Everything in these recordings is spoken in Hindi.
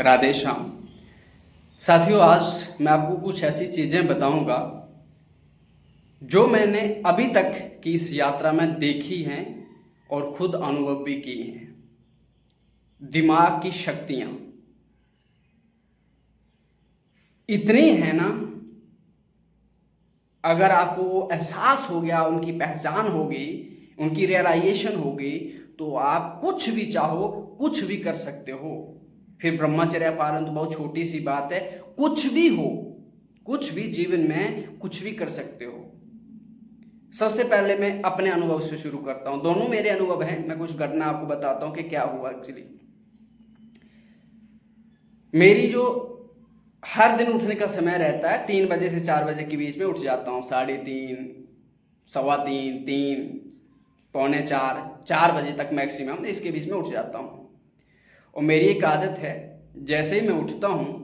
राधे श्याम। साथियों, आज मैं आपको कुछ ऐसी चीज़ें बताऊंगा जो मैंने अभी तक की इस यात्रा में देखी हैं और खुद अनुभव भी की हैं। दिमाग की शक्तियां इतनी है ना, अगर आपको वो एहसास हो गया, उनकी पहचान हो गई, उनकी रियलाइजेशन हो गई, तो आप कुछ भी चाहो कुछ भी कर सकते हो। फिर ब्रह्मचर्य पालन तो बहुत छोटी सी बात है, कुछ भी हो, कुछ भी जीवन में कुछ भी कर सकते हो। सबसे पहले मैं अपने अनुभव से शुरू करता हूं। दोनों मेरे अनुभव हैं। मैं कुछ घटना आपको बताता हूं कि क्या हुआ एक्चुअली। मेरी जो हर दिन उठने का समय रहता है, 3 बजे से 4 बजे के बीच में उठ जाता हूँ। 3:30, 3:15, 3, पौने 4, 4 बजे तक मैक्सिमम, इसके बीच में उठ जाता हूँ। और मेरी एक आदत है, जैसे ही मैं उठता हूँ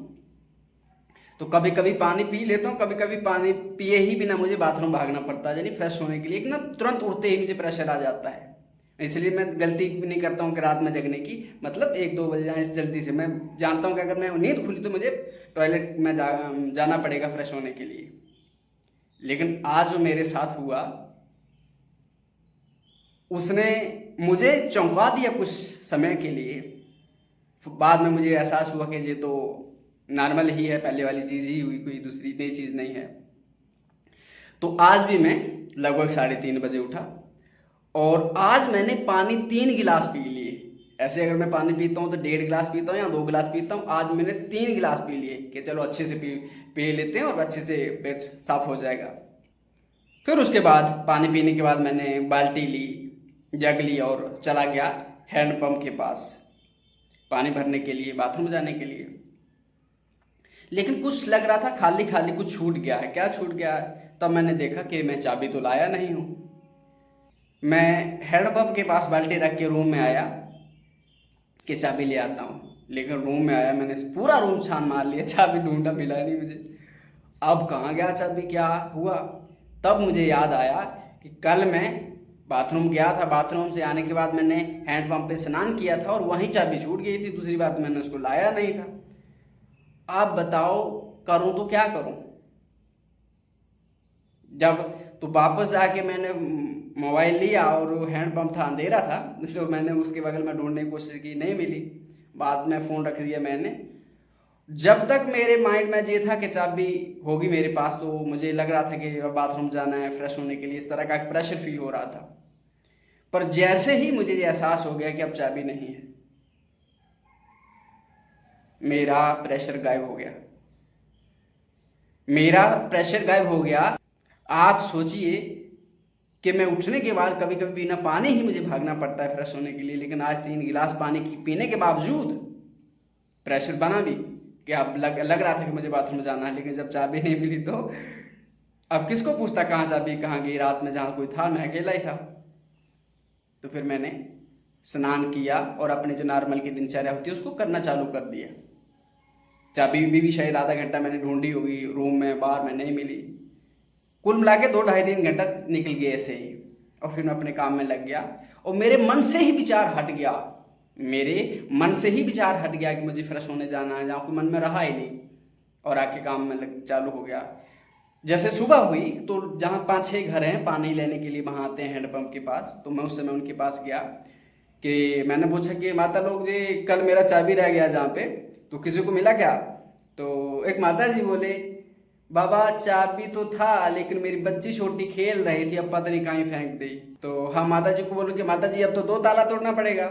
तो कभी कभी पानी पी लेता हूँ, कभी कभी पानी पिए ही बिना मुझे बाथरूम भागना पड़ता है, यानी फ्रेश होने के लिए। एक ना तुरंत उठते ही मुझे प्रेशर आ जाता है। इसलिए मैं गलती भी नहीं करता हूँ कि रात में जगने की, मतलब 1-2 बजे जाए जल्दी से। मैं जानता हूँ कि अगर मैं नींद खुली तो मुझे टॉयलेट में जाना पड़ेगा फ्रेश होने के लिए। लेकिन आज जो मेरे साथ हुआ, उसने मुझे चौंका दिया कुछ समय के लिए। बाद में मुझे एहसास हुआ कि ये तो नॉर्मल ही है, पहले वाली चीज़ ही हुई, कोई दूसरी नई चीज़ नहीं है। तो आज भी मैं लगभग 3:30 बजे उठा और आज मैंने पानी 3 गिलास पी लिए। ऐसे अगर मैं पानी पीता हूँ तो 1.5 गिलास पीता हूँ या 2 गिलास पीता हूँ, आज मैंने 3 गिलास पी लिए कि चलो अच्छे से पी लेते हैं और अच्छे से पेट साफ हो जाएगा। फिर उसके बाद पानी पीने के बाद मैंने बाल्टी ली, जग ली और चला गया हैंडपंप के पास पानी भरने के लिए, बाथरूम जाने के लिए। लेकिन कुछ लग रहा था खाली खाली, कुछ छूट गया है। क्या छूट गया है? तब मैंने देखा कि मैं चाबी तो लाया नहीं हूँ। मैं हैंडपंप के पास बाल्टी रख के रूम में आया कि चाबी ले आता हूँ। लेकिन रूम में आया, मैंने पूरा रूम छान मार लिया, चाबी ढूंढा, मिला नहीं मुझे। अब कहाँ गया चाबी, क्या हुआ? तब मुझे याद आया कि कल मैं बाथरूम गया था, बाथरूम से आने के बाद मैंने हैंडपंप पे स्नान किया था और वहीं चाबी छूट गई थी। दूसरी बात, मैंने उसको लाया नहीं था। आप बताओ, करूं तो क्या करूं? जब तो वापस आके मैंने मोबाइल लिया और हैंडपंप था, अंधेरा था, तो मैंने उसके बगल में ढूंढने की कोशिश की, नहीं मिली। बाद में फ़ोन रख दिया मैंने। जब तक मेरे माइंड में ये था कि चाबी होगी मेरे पास, तो मुझे लग रहा था कि बाथरूम जाना है फ्रेश होने के लिए, इस तरह का प्रेशर फील हो रहा था। पर जैसे ही मुझे ये एहसास हो गया कि अब चाबी नहीं है, मेरा प्रेशर गायब हो गया। मेरा प्रेशर गायब हो गया। आप सोचिए कि मैं उठने के बाद कभी कभी बिना पानी ही मुझे भागना पड़ता है फ्रेश होने के लिए, लेकिन आज 3 गिलास पानी पीने के बावजूद प्रेशर बना भी कि अब लग रहा था कि मुझे बाथरूम जाना है। लेकिन जब चाबी नहीं मिली तो अब किसको पूछता कहाँ चाबी, कहाँ गई? रात में जहाँ कोई था, मैं अकेला ही था। तो फिर मैंने स्नान किया और अपने जो नॉर्मल की दिनचर्या होती है उसको करना चालू कर दिया। चाबी भी शायद आधा घंटा मैंने ढूंढी होगी, रूम में बाहर में नहीं मिली। कुल मिला के 2-2.5-3 घंटा निकल गए ऐसे ही। और फिर मैं अपने काम में लग गया और मेरे मन से ही विचार हट गया। मेरे मन से ही विचार हट गया कि मुझे फ्रेश होने जाना है, जहाँ कोई मन में रहा ही नहीं, और आके काम में चालू हो गया। जैसे सुबह हुई तो जहाँ 5-6 घर हैं पानी लेने के लिए, वहाँ आते हैं हैंडपंप के पास, तो मैं उस समय उनके पास गया कि मैंने पूछा कि माता लोग जी, कल मेरा चाबी रह गया जहाँ पे, तो किसी को मिला क्या? तो एक माता जी बोले, बाबा चाबी तो था लेकिन मेरी बच्ची छोटी खेल रही थी, अब पता नहीं कहीं फेंक दी। तो हम माता जी को बोले कि माता जी अब तो 2 ताला तोड़ना पड़ेगा।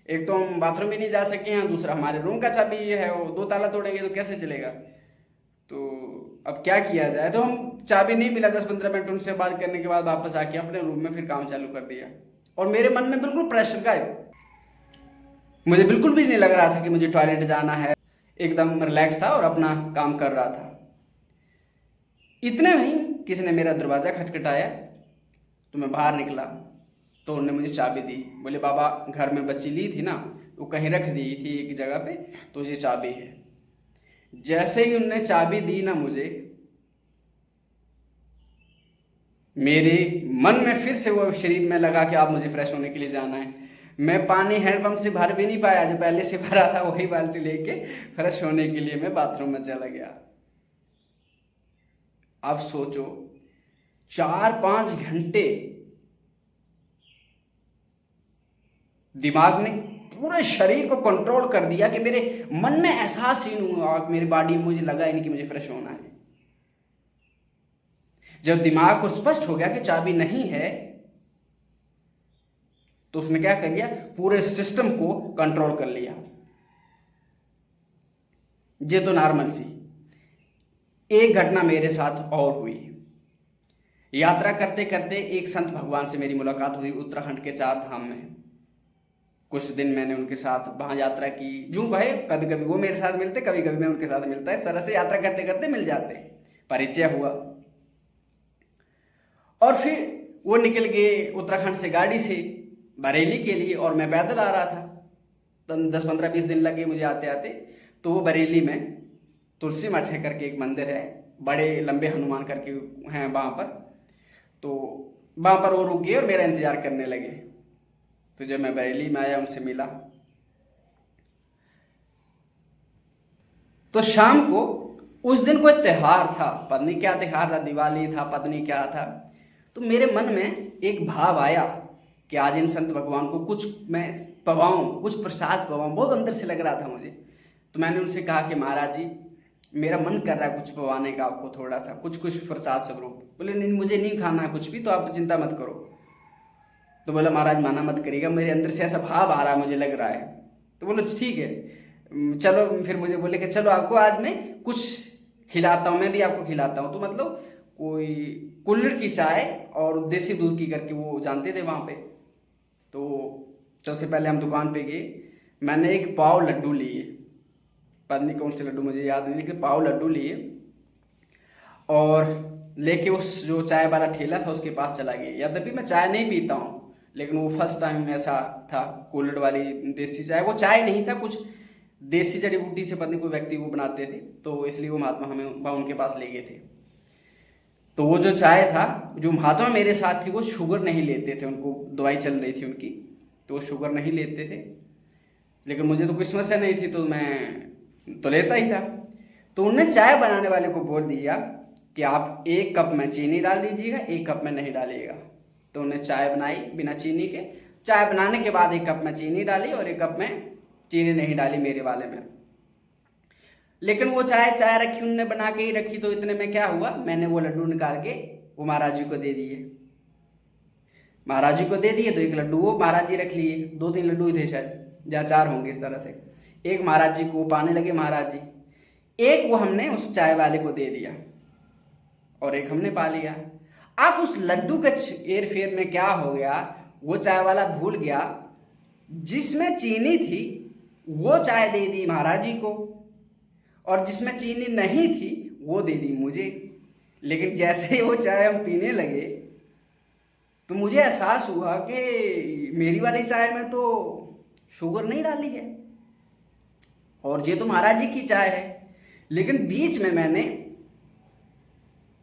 एक तो हम बाथरूम भी नहीं जा सके हैं, दूसरा हमारे रूम का चाबी ये है, वो 2 ताला तोड़ेंगे तो कैसे चलेगा? तो अब क्या किया जाए? तो हम चाबी नहीं मिला, 10-15 मिनट उनसे बात करने के बाद वापस आके अपने रूम में फिर काम चालू कर दिया। और मेरे मन में बिल्कुल प्रेशर गायब। मुझे बिल्कुल भी नहीं लग रहा था कि मुझे टॉयलेट जाना है। एकदम रिलैक्स था और अपना काम कर रहा था। इतने में ही किसी ने मेरा दरवाज़ा खटखटाया, तो मैं बाहर निकला तो उन्होंने मुझे चाबी दी। बोले बाबा, घर में बच्ची ली थी ना, वो कहीं रख दी थी एक जगह पे, तो ये चाबी है। जैसे ही उन्होंने चाबी दी ना मुझे, मेरे मन में फिर से वो शरीर में लगा कि आप मुझे फ्रेश होने के लिए जाना है। मैं पानी हैंडपंप से भर भी नहीं पाया, जो पहले से भरा था वही बाल्टी लेके फ्रेश होने के लिए मैं बाथरूम में चला गया। अब सोचो 4-5 घंटे दिमाग ने पूरे शरीर को कंट्रोल कर दिया कि मेरे मन में एहसास ही नहीं हुआ, मेरी बॉडी में मुझे लगा ही नहीं कि मुझे फ्रेश होना है। जब दिमाग को स्पष्ट हो गया कि चाबी नहीं है, तो उसने क्या कर लिया, पूरे सिस्टम को कंट्रोल कर लिया। ये तो नॉर्मल सी। एक घटना मेरे साथ और हुई। यात्रा करते करते एक संत भगवान से मेरी मुलाकात हुई उत्तराखंड के 4 धाम में। कुछ दिन मैंने उनके साथ वहां यात्रा की। यूं कहे कभी कभी वो मेरे साथ मिलते, कभी कभी मैं उनके साथ मिलता। इस तरह से यात्रा करते करते मिल जाते, परिचय हुआ। और फिर वो निकल गए उत्तराखंड से गाड़ी से बरेली के लिए, और मैं पैदल आ रहा था। 10-15-20 दिन लगे मुझे आते आते। तो वो बरेली में तुलसी मठ है करके एक मंदिर है, बड़े लंबे हनुमान करके हैं वहाँ पर। तो वहाँ पर वो रुक गए और मेरा इंतजार करने लगे। तो जब मैं बरेली में आया, उनसे मिला, तो शाम को उस दिन कोई त्योहार था, पता नहीं क्या त्योहार था, दिवाली था, पता नहीं क्या था। तो मेरे मन में एक भाव आया कि आज इन संत भगवान को कुछ मैं पवाऊं, कुछ प्रसाद पवाऊं। बहुत अंदर से लग रहा था मुझे। तो मैंने उनसे कहा कि महाराज जी, मेरा मन कर रहा है कुछ पवाने का आपको, थोड़ा सा कुछ प्रसाद स्वरूप। बोले नहीं, मुझे नहीं खाना है कुछ भी, तो आप चिंता मत करो। तो बोला महाराज माना मत करिएगा, मेरे अंदर से ऐसा भाव आ रहा है, मुझे लग रहा है। तो बोलो ठीक है चलो। फिर मुझे बोले कि चलो आपको आज मैं कुछ खिलाता हूँ, मैं भी आपको खिलाता हूँ। तो मतलब कोई कुल्हड़ की चाय और देसी दूध की करके वो जानते थे वहाँ पे। तो सबसे पहले हम दुकान पे गए, मैंने एक पाव लड्डू लिए, पता नहीं कौन से लड्डू मुझे याद नहीं, लेकिन पाव लड्डू लिए और लेके उस जो चाय वाला ठेला था उसके पास चला गया। यद्यपि मैं चाय नहीं पीता हूँ, लेकिन वो फर्स्ट टाइम ऐसा था। कुल्हड़ वाली देसी चाय, वो चाय नहीं था, कुछ देसी जड़ी बूटी से पता नहीं कोई व्यक्ति वो बनाते थे, तो इसलिए वो महात्मा हमें उनके पास ले गए थे। तो वो जो चाय था, जो महात्मा मेरे साथ थी वो शुगर नहीं लेते थे, उनको दवाई चल रही थी उनकी, तो वो शुगर नहीं लेते थे। लेकिन मुझे तो कोई समस्या नहीं थी, तो मैं तो लेता ही था। तो उन्होंने चाय बनाने वाले को बोल दिया कि आप 1 कप में चीनी डाल दीजिएगा, 1 कप में नहीं डालिएगा। तो उन्हें चाय बनाई बिना चीनी के। चाय बनाने के बाद 1 कप में चीनी डाली और 1 कप में चीनी नहीं डाली मेरे वाले में। लेकिन वो चाय तैयार रखी, उन्होंने बना के ही रखी। तो इतने में क्या हुआ, मैंने वो लड्डू निकाल के वो महाराज जी को दे दिए। महाराज जी को दे दिए तो 1 लड्डू वो महाराज जी रख लिए। 2-3 लड्डू ही थे शायद, या 4 होंगे इस तरह से। एक महाराज जी को पाने लगे महाराज जी, एक वो हमने उस चाय वाले को दे दिया और एक हमने पा लिया। आप उस लड्डू के हेर फेर में क्या हो गया, वो चाय वाला भूल गया जिसमें चीनी थी वो चाय दे दी महाराज जी को, और जिसमें चीनी नहीं थी वो दे दी मुझे। लेकिन जैसे ही वो चाय हम पीने लगे तो मुझे एहसास हुआ कि मेरी वाली चाय में तो शुगर नहीं डाली है और ये तो महाराज जी की चाय है। लेकिन बीच में मैंने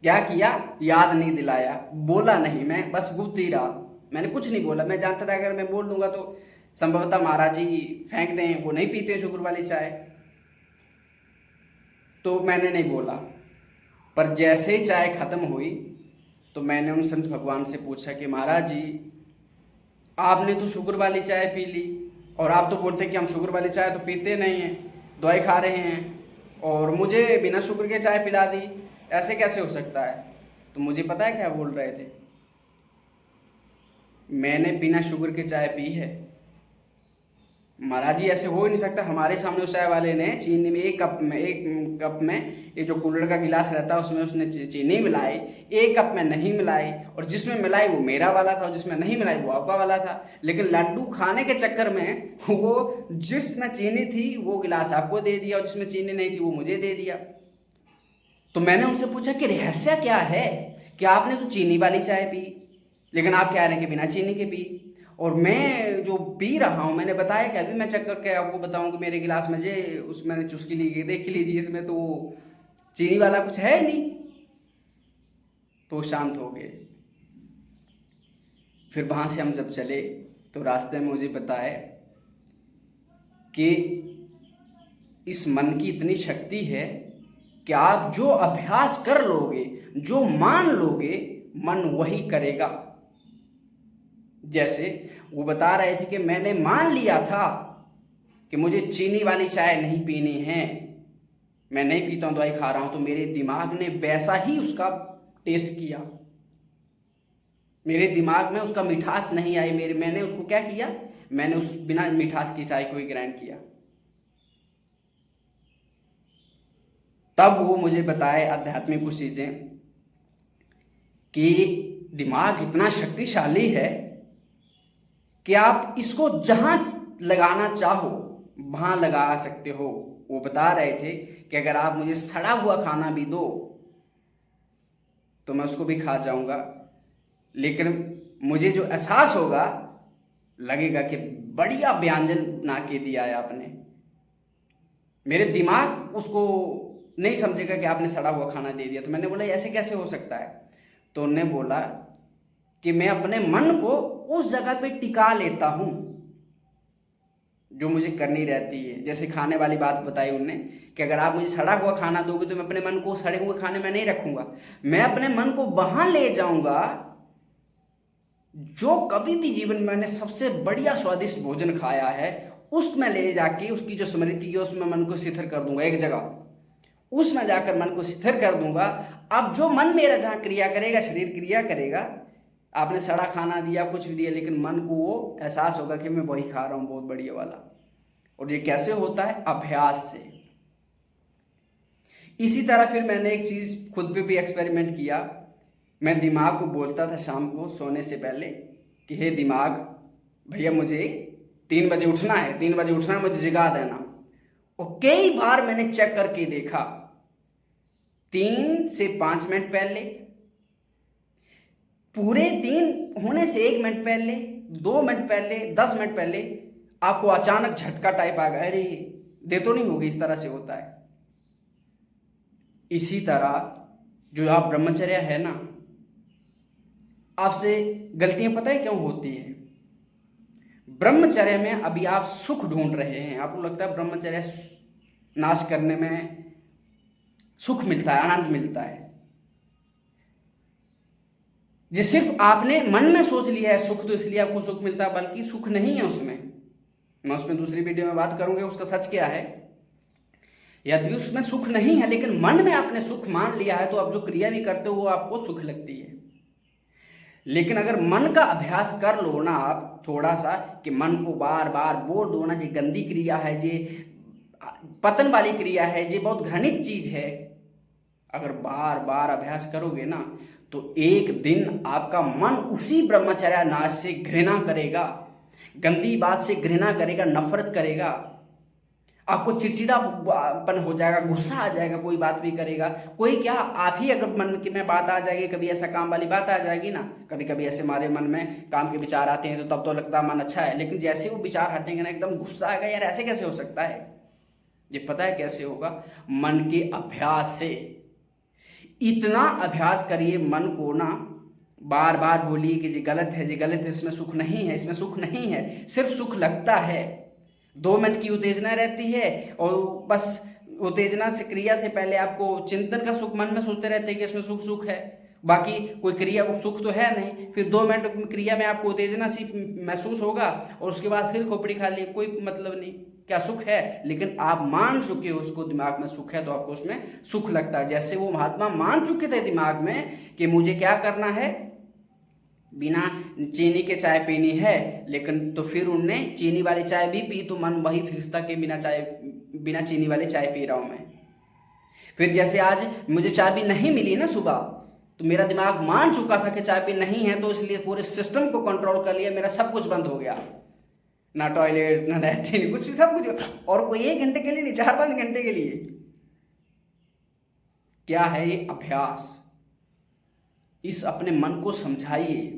क्या किया, याद नहीं दिलाया, बोला नहीं, मैं बस गुप्त ही रहा। मैंने कुछ नहीं बोला। मैं जानता था अगर मैं बोल दूंगा तो संभवतः महाराज जी फेंक दें, वो नहीं पीते शुगर वाली चाय। तो मैंने नहीं बोला। पर जैसे ही चाय खत्म हुई तो मैंने उन संत भगवान से पूछा कि महाराज जी, आपने तो शुगर वाली चाय पी ली और आप तो बोलते कि हम शुगर वाली चाय तो पीते नहीं हैं, दवाई खा रहे हैं, और मुझे बिना शुगर के चाय पिला दी, ऐसे कैसे हो सकता है? तो मुझे पता है क्या बोल रहे थे, मैंने बिना शुगर के चाय पी है। महाराज जी ऐसे हो ही नहीं सकता। हमारे सामने उस चाय वाले ने चीनी में 1 कप में ये जो कुल्हड़ का गिलास रहता है उसमें उसने चीनी मिलाई, 1 कप में नहीं मिलाई, और जिसमें मिलाई वो मेरा वाला था और जिसमें नहीं मिलाई वो आपका वाला था। लेकिन लड्डू खाने के चक्कर में वो जिसमें चीनी थी वो गिलास आपको दे दिया और जिसमें चीनी नहीं थी वो मुझे दे दिया। तो मैंने उनसे पूछा कि रहस्य क्या है कि आपने तो चीनी वाली चाय पी, लेकिन आप कह रहे हैं कि बिना चीनी के पी, और मैं जो पी रहा हूँ मैंने बताया कि अभी मैं चेक करके आपको बताऊं कि मेरे गिलास में जे उसमें चुस्की ली, देख लीजिए, इसमें तो चीनी वाला कुछ है नहीं। तो शांत हो गए। फिर वहां से हम जब चले तो रास्ते में मुझे बताए कि इस मन की इतनी शक्ति है कि आप जो अभ्यास कर लोगे, जो मान लोगे, मन वही करेगा। जैसे वो बता रहे थे कि मैंने मान लिया था कि मुझे चीनी वाली चाय नहीं पीनी है, मैं नहीं पीता हूँ, दवाई खा रहा हूँ, तो मेरे दिमाग ने वैसा ही उसका टेस्ट किया, मेरे दिमाग में उसका मिठास नहीं आई, मैंने उसको क्या किया, मैंने उस बिना मिठास की चाय को ही ग्राइंड किया। तब वो मुझे बताए आध्यात्मिक कुछ चीजें कि दिमाग इतना शक्तिशाली है कि आप इसको जहां लगाना चाहो वहां लगा सकते हो। वो बता रहे थे कि अगर आप मुझे सड़ा हुआ खाना भी दो तो मैं उसको भी खा जाऊंगा, लेकिन मुझे जो एहसास होगा, लगेगा कि बढ़िया व्यंजन बना के दिया है आपने। मेरे दिमाग उसको नहीं समझेगा कि आपने सड़ा हुआ खाना दे दिया। तो मैंने बोला ऐसे कैसे हो सकता है? तो उन्होंने बोला कि मैं अपने मन को उस जगह पे टिका लेता हूं जो मुझे करनी रहती है। जैसे खाने वाली बात बताई उनने कि अगर आप मुझे सड़ा हुआ खाना दोगे तो मैं अपने मन को सड़े हुए खाने में नहीं रखूंगा, मैं अपने मन को वहां ले जाऊंगा जो कभी भी जीवन में मैंने सबसे बढ़िया स्वादिष्ट भोजन खाया है, उसमें ले जाके उसकी जो स्मृति है उसमें मन को शिथिल कर दूंगा एक जगह, उसमें जाकर मन को शिथिल कर दूंगा। अब जो मन मेरा जहां क्रिया करेगा, शरीर क्रिया करेगा, आपने सड़ा खाना दिया, कुछ भी दिया, लेकिन मन को वो एहसास होगा कि मैं वही खा रहा हूं बहुत बढ़िया वाला। और ये कैसे होता है? अभ्यास से। इसी तरह फिर मैंने एक चीज खुद पे भी एक्सपेरिमेंट किया। मैं दिमाग को बोलता था शाम को सोने से पहले कि हे दिमाग, भैया मुझे 3 बजे उठना है, 3 बजे उठना है, मुझे जगा देना। और कई बार मैंने चेक करके देखा, 3 से 5 मिनट पहले, पूरे 3 होने से 1 मिनट पहले, 2 मिनट पहले, 10 मिनट पहले आपको अचानक झटका टाइप आ गया, अरे दे तो नहीं होगी, इस तरह से होता है। इसी तरह जो आप ब्रह्मचर्य है ना, आपसे गलतियां पता है क्यों होती है? ब्रह्मचर्य में अभी आप सुख ढूंढ रहे हैं, आपको लगता है ब्रह्मचर्य नाश करने में सुख मिलता है, आनंद मिलता है। जो सिर्फ आपने मन में सोच लिया है सुख, तो इसलिए आपको सुख मिलता है, बल्कि सुख नहीं है उसमें। मैं उसमें दूसरी वीडियो में बात करूंगा उसका सच क्या है। यदि उसमें सुख नहीं है लेकिन मन में आपने सुख मान लिया है, तो आप जो क्रिया भी करते हो वो आपको सुख लगती है। लेकिन अगर मन का अभ्यास कर लो ना आप थोड़ा सा, कि मन को बार बार बोल दो ना, ये गंदी क्रिया है, ये पतन वाली क्रिया है, ये बहुत घृणित चीज है, अगर बार बार अभ्यास करोगे ना, तो एक दिन आपका मन उसी ब्रह्मचर्य नाश से घृणा करेगा, गंदी बात से घृणा करेगा, नफरत करेगा, आपको चिड़चिड़ापन हो जाएगा, गुस्सा आ जाएगा, कोई बात भी करेगा, कोई क्या, आप ही अगर मन की में बात आ जाएगी, कभी ऐसा काम वाली बात आ जाएगी ना, कभी कभी ऐसे हमारे मन में काम के विचार आते हैं तो तब तो लगता है मन अच्छा है, लेकिन जैसे वो विचार हटेंगे ना एकदम गुस्सा आएगा, यार ऐसे कैसे हो सकता है? ये पता है कैसे होगा? मन के अभ्यास से। इतना अभ्यास करिए मन को ना, बार बार बोलिए कि जी गलत है, जी गलत है, इसमें सुख नहीं है, इसमें सुख नहीं है, सिर्फ सुख लगता है। 2 मिनट की उत्तेजना रहती है और बस उत्तेजना से, क्रिया से पहले आपको चिंतन का सुख मन में सोचते रहते हैं कि इसमें सुख सुख है, बाकी कोई क्रिया को सुख तो है नहीं। फिर 2 मिनट क्रिया में आपको उत्तेजना सी महसूस होगा और उसके बाद फिर खोपड़ी खा ली, कोई मतलब नहीं, क्या सुख है? लेकिन आप मान चुके हो उसको, दिमाग में सुख है तो आपको उसमें सुख लगता है। जैसे वो महात्मा मान चुके थे दिमाग में कि मुझे क्या करना है, बिना चीनी के चाय पीनी है, लेकिन तो फिर उनने चीनी वाली चाय भी पी, तो मन वही फिक्स था कि बिना चीनी वाली चाय पी रहा हूं मैं। फिर जैसे आज मुझे चाय भी नहीं मिली ना सुबह, तो मेरा दिमाग मान चुका था कि चाय भी नहीं है, तो इसलिए पूरे सिस्टम को कंट्रोल कर लिया, मेरा सब कुछ बंद हो गया, ना टॉयलेट ना लैट्रिन, कुछ सब कुछ। और कोई 1 घंटे के लिए नहीं, 4-5 घंटे के लिए। क्या है ये? अभ्यास। इस अपने मन को समझाइए,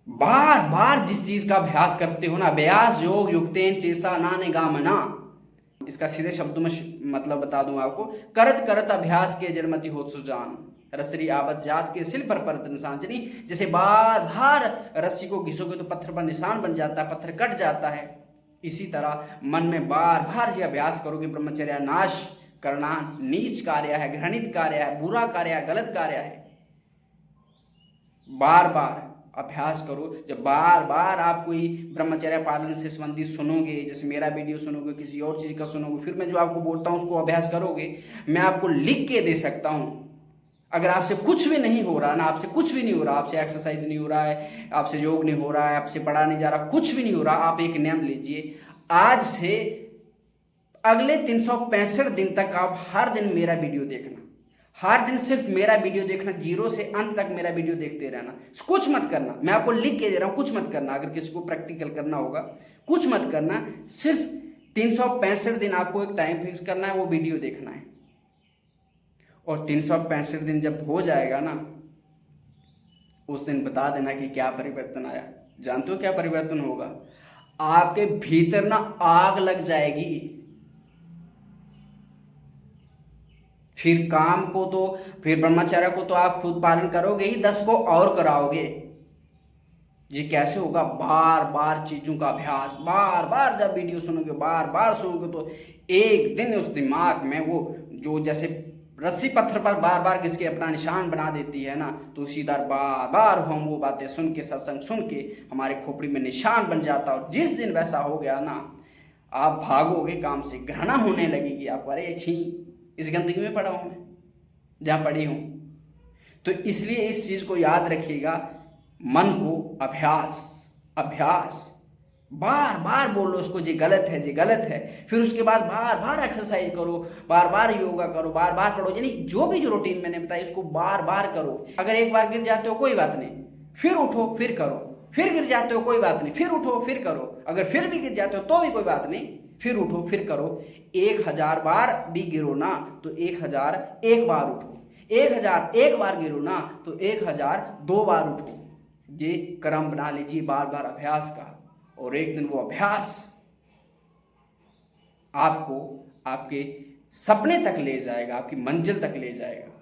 बार बार जिस चीज का अभ्यास करते हो ना, अभ्यास योग युक्तेन चेसा नाने गामना, इसका सीधे शब्दों में मतलब बता दूं आपको, करत करत अभ्यास के जड़मति होत सुजान, रसरी आवत जात के सिल पर परत निशान। यानी जैसे बार बार रस्सी को घिसोगे तो पत्थर पर निशान बन जाता है, पत्थर कट जाता है। इसी तरह मन में बार बार ये अभ्यास करोगे ब्रह्मचर्य नाश करना नीच कार्य है, घृणित कार्य है, बुरा कार्य है, गलत कार्य है। बार बार अभ्यास करो। जब बार बार आप कोई ब्रह्मचर्य पालन से संबंधित सुनोगे, जैसे मेरा वीडियो सुनोगे, किसी और चीज़ का सुनोगे, फिर मैं जो आपको बोलता हूँ उसको अभ्यास करोगे। मैं आपको लिख के दे सकता हूँ। अगर आपसे कुछ भी नहीं हो रहा ना, आपसे कुछ भी नहीं हो रहा, आपसे एक्सरसाइज नहीं हो रहा है, आपसे योग नहीं हो रहा है, आपसे पढ़ा नहीं जा रहा, कुछ भी नहीं हो रहा, आप एक नियम लीजिए, आज से अगले 365 दिन तक आप हर दिन मेरा वीडियो देखना। हर दिन सिर्फ मेरा वीडियो देखना, जीरो से अंत तक मेरा वीडियो देखते रहना। कुछ मत करना, मैं आपको लिख के दे रहा हूं, कुछ मत करना। अगर किसी को प्रैक्टिकल करना होगा, कुछ मत करना, सिर्फ 365 दिन आपको एक टाइम फिक्स करना है, वो वीडियो देखना है। और 365 दिन जब हो जाएगा ना, उस दिन बता देना कि क्या परिवर्तन आया। जानते हो क्या परिवर्तन होगा? आपके भीतर ना आग लग जाएगी। फिर काम को तो, फिर ब्रह्मचर्य को तो आप खुद पालन करोगे ही, 10 को और कराओगे। ये कैसे होगा? बार बार चीजों का अभ्यास, बार बार जब वीडियो सुनोगे, बार बार सुनोगे, तो एक दिन उस दिमाग में वो जो जैसे रस्सी पत्थर पर बार बार किसके अपना निशान बना देती है ना, तो उसी तरह बार बार हम वो बातें सुन के, सत्संग सुन के हमारे खोपड़ी में निशान बन जाता। और जिस दिन वैसा हो गया ना, आप भागोगे काम से, घृणा होने लगेगी आपको, अरे छी, इस गंदगी में पड़ा हूं मैं, जहां पड़ी हूं। तो इसलिए इस चीज को याद रखिएगा, मन को अभ्यास अभ्यास, बार बार बोलो उसको, ये गलत है, ये गलत है। फिर उसके बाद बार बार एक्सरसाइज करो, बार बार योगा करो, बार बार पढ़ो, यानी जो भी जो रूटीन मैंने बताया इसको बार बार करो। अगर एक बार गिर जाते हो कोई बात नहीं, फिर उठो फिर करो, फिर गिर जाते हो कोई बात नहीं, फिर उठो फिर करो, अगर फिर भी गिर जाते हो तो भी कोई बात नहीं, फिर उठो फिर करो। 1000 बार भी गिरो ना तो 1001 बार उठो, 1001 बार गिरो ना तो 1002 बार उठो। ये क्रम बना लीजिए बार बार अभ्यास का, और एक दिन वो अभ्यास आपको आपके सपने तक ले जाएगा, आपकी मंजिल तक ले जाएगा।